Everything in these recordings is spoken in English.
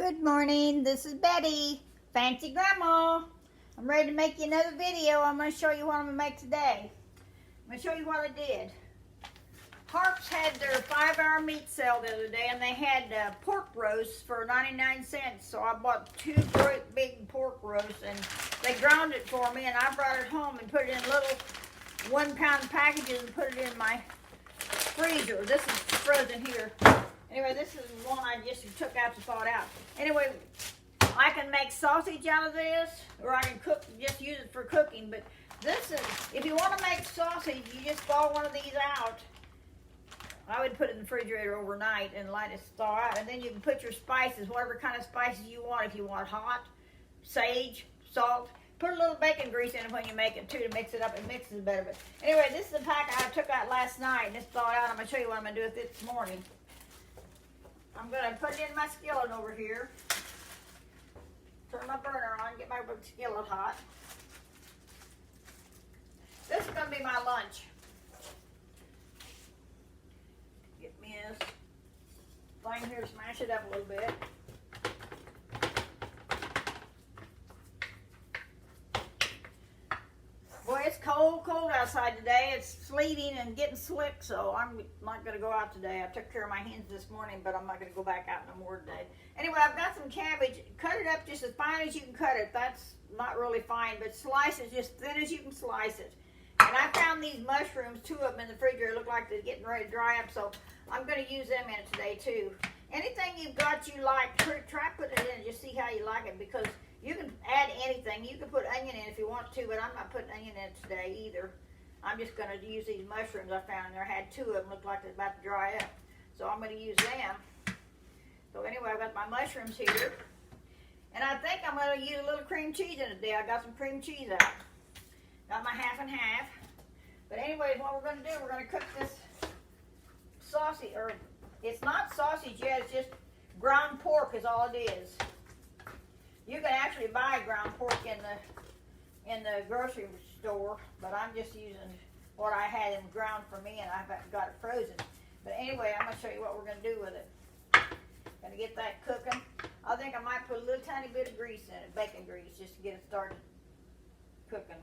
Good morning, this is Betty, Fancy Grandma. I'm ready to make you another video. I'm going to show you what I'm going to make today. I'm going to show you what I did. Harps had their 5-hour meat sale the other day, and they had pork roasts for 99 cents. So I bought 2 great big pork roasts, and they ground it for me, and I brought it home and put it in little 1-pound packages and put it in my freezer. This is frozen here. Anyway, this is one I just took out to thaw it out. Anyway, I can make sausage out of this, or I can just use it for cooking. But this is, if you want to make sausage, you just thaw one of these out. I would put it in the refrigerator overnight and let it thaw out. And then you can put your spices, whatever kind of spices you want. If you want hot, sage, salt. Put a little bacon grease in it when you make it too to mix it up. It mixes better. But anyway, this is the pack I took out last night and it's thawed out. I'm going to show you what I'm going to do with it this morning. I'm going to put it in my skillet over here. Turn my burner on, get my skillet hot. This is going to be my lunch. Get me this thing here, smash it up a little bit. Boy, it's cold outside today. It's sleeting and getting slick, so I'm not going to go out today. I took care of my hens this morning, but I'm not going to go back out no more today. Anyway, I've got some cabbage. Cut it up just as fine as you can cut it. That's not really fine, but slice it just thin as you can slice it. And I found these mushrooms, 2 of them in the refrigerator. Look like they're getting ready to dry up, so I'm going to use them in it today too. Anything you've got you like, try putting it in and just see how you like it, because you can add anything. You can put onion in if you want to, but I'm not putting onion in today either. I'm just going to use these mushrooms I found in there. I had 2 of them, looked like they're about to dry up. So I'm going to use them. So anyway, I've got my mushrooms here. And I think I'm going to use a little cream cheese in it today. I got some cream cheese out. Got my half and half. But anyways, what we're going to do, we're going to cook this sausage, or it's not sausage yet, it's just ground pork is all it is. You can actually buy ground pork in the grocery store, but I'm just using what I had in ground for me, and I've got it frozen. But anyway, I'm going to show you what we're going to do with it. Going to get that cooking. I think I might put a little tiny bit of grease in it, bacon grease, just to get it started cooking.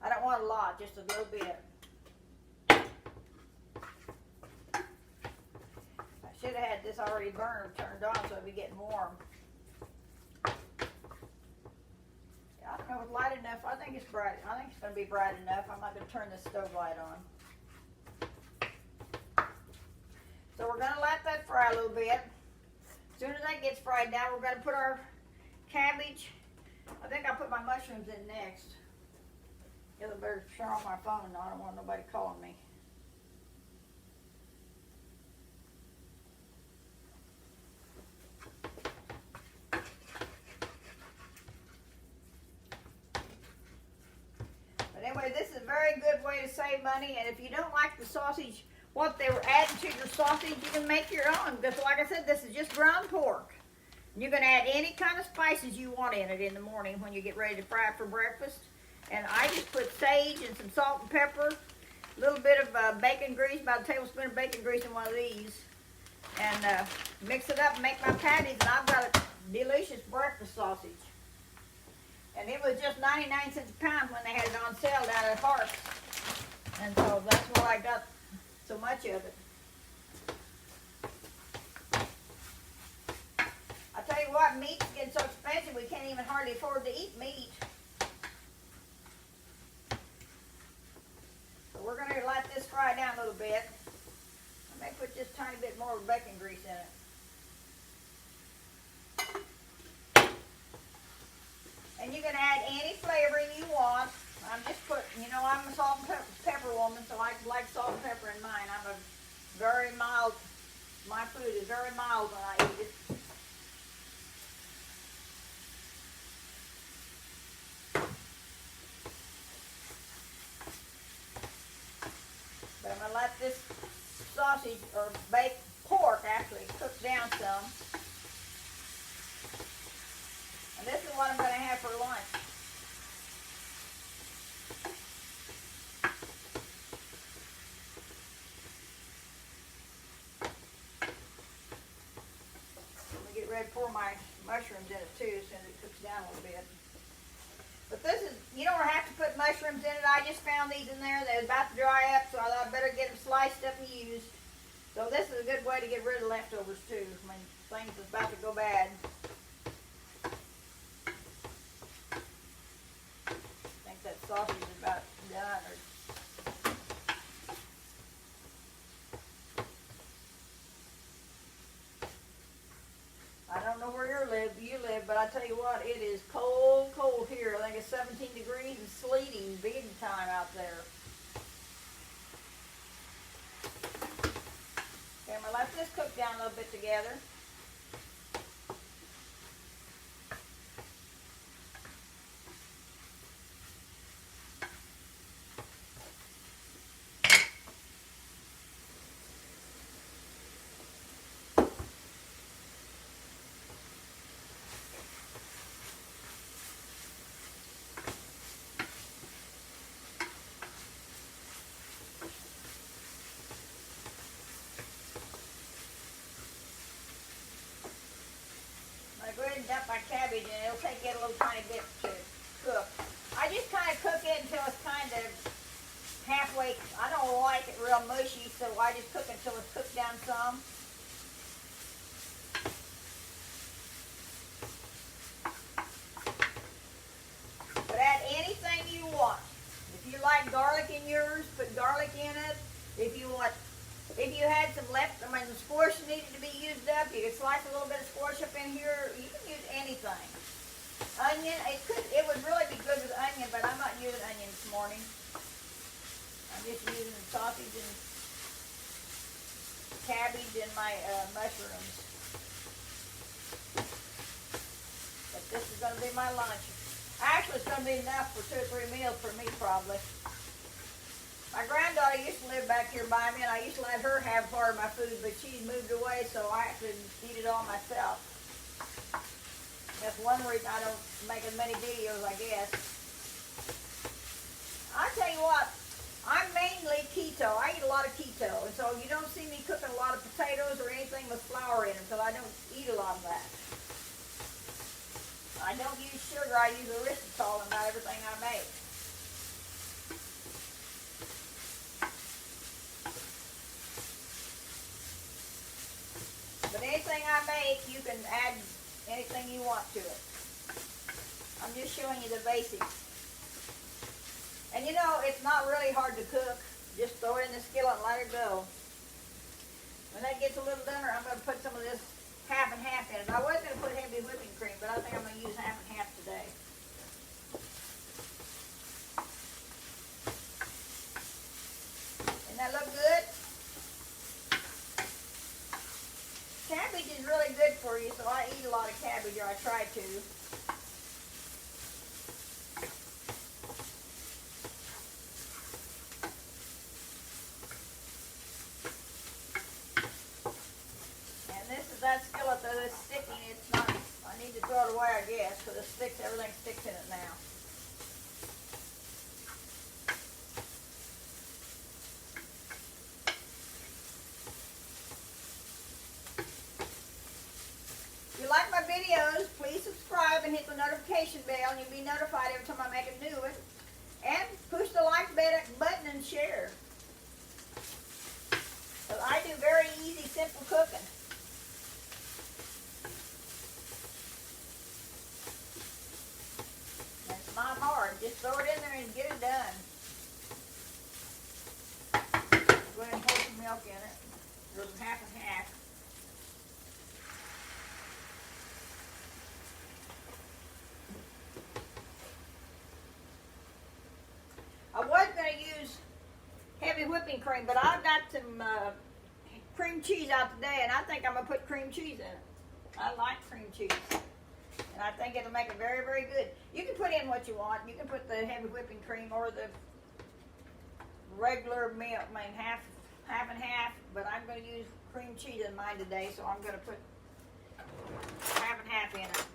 I don't want a lot, just a little bit. I should have had this already burned or turned on so it'd be getting warm. I don't know if it's light enough. I think it's bright. I think it's going to be bright enough. I'm not going to turn the stove light on. So we're going to let that fry a little bit. As soon as that gets fried down, we're going to put our cabbage. I think I'll put my mushrooms in next. I better turn on my phone. I don't want nobody calling me. Anyway, this is a very good way to save money, and if you don't like the sausage, what they were adding to your sausage, you can make your own, because like I said, this is just ground pork. You can add any kind of spices you want in it in the morning when you get ready to fry it for breakfast. And I just put sage and some salt and pepper, a little bit of bacon grease, about a tablespoon of bacon grease in one of these, and mix it up and make my patties, and I've got a delicious breakfast sausage. And it was just 99 cents a pound when they had it on sale down at Harps. And so that's why I got so much of it. I tell you what, meat's getting so expensive we can't even hardly afford to eat meat. So we're going to let this fry down a little bit. I may put just a tiny bit more bacon grease in it. And you can add any flavoring you want. I'm just putting, you know, I'm a salt and pepper woman, so I like salt and pepper in mine. I'm a very mild, my food is very mild when I eat it. But I'm going to let this sausage, or baked pork actually, cook down some. And this is what I'm going to have for lunch. pour my mushrooms in it too, as soon as it cooks down a little bit. But this is, you don't have to put mushrooms in it. I just found these in there. They were about to dry up, so I thought I'd better get them sliced up and used. So this is a good way to get rid of leftovers too, when things are about to go bad. I think that sausage is about done. I don't know where you live, but I tell you what, it is cold, cold here. I think it's 17 degrees and sleeting big time out there. Okay, I'm going to let this cook down a little bit together. Go ahead and dump my cabbage in. It'll take it a little tiny bit to cook. I just kind of cook it until it's kind of halfway. I don't like it real mushy, so I just cook until it's cooked down some. But add anything you want. If you like garlic in yours, put garlic in it. If you had some left, the squash needed to be used up, you could slice a little bit of squash up in here. You can use anything. Onion, it would really be good with onion, but I'm not using onion this morning. I'm just using sausage and cabbage and my mushrooms. But this is going to be my lunch. Actually, it's going to be enough for 2 or 3 meals for me, probably. My granddaughter used to live back here by me, and I used to let her have part of my food, but she's moved away, so I have to eat it all myself. That's one reason I don't make as many videos, I guess. I tell you what, I'm mainly keto. I eat a lot of keto, and so you don't see me cooking a lot of potatoes or anything with flour in them, because I don't eat a lot of that. I don't use sugar. I use erythritol in about everything I make. But anything I make, you can add anything you want to it. I'm just showing you the basics. And you know, it's not really hard to cook. Just throw it in the skillet and let it go. When that gets a little doner, I'm going to put some of this half and half in it. I was going to put heavy whipping cream, but I think I'm going to use half and half today. Doesn't that look good? Cabbage is really good for you, so I eat a lot of cabbage, or I try to. And this is that skillet that is sticking. It's not, I need to throw it away, I guess, because everything sticks in it now. If you like my videos, please subscribe and hit the notification bell, and you'll be notified every time I make a new one. And push the like button and share. So I do very easy, simple cooking. And it's not hard. Just throw it in there and get it done. Go ahead and pour some milk in it. There's half and half. I was going to use heavy whipping cream, but I've got some cream cheese out today, and I think I'm going to put cream cheese in it. I like cream cheese, and I think it'll make it very, very good. You can put in what you want. You can put the heavy whipping cream or the regular milk, half and half, but I'm going to use cream cheese in mine today, so I'm going to put half and half in it.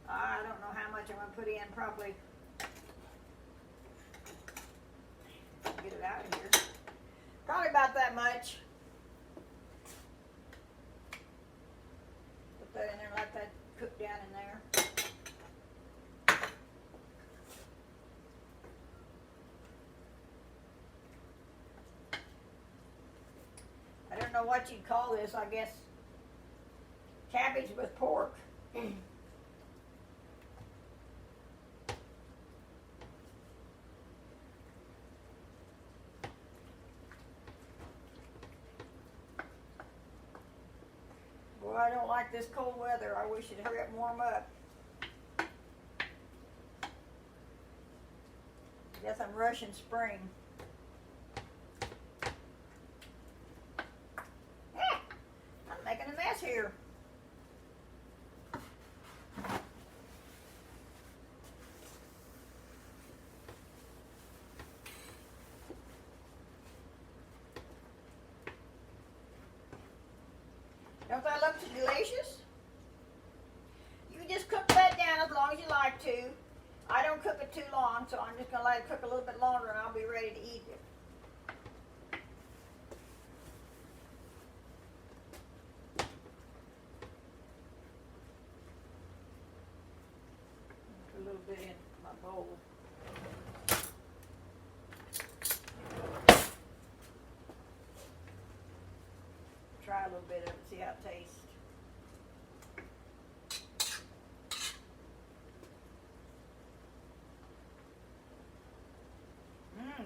I don't know how much I'm going to put in, probably. Get it out of here. Probably about that much. know what you'd call this, I guess. Cabbage with pork. Boy, I don't like this cold weather. I wish it'd hurry up and warm up. Guess I'm rushing spring. I'm making a mess here. Don't that look delicious? You can just cook that down as long as you like to. I don't cook it too long, so I'm just going to let it cook a little bit longer and I'll be ready to eat it. Put a little bit in my bowl. Try a little bit of it, see how it tastes.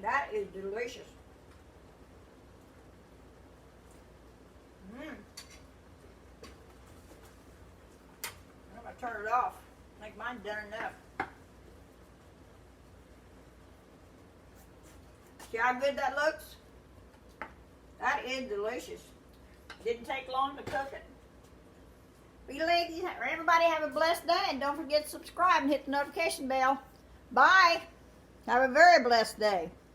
That is delicious. I'm gonna turn it off. I think mine's done enough. See how good that looks? That is delicious. Didn't take long to cook it. Well, ladies, everybody have a blessed day, and don't forget to subscribe and hit the notification bell. Bye. Have a very blessed day.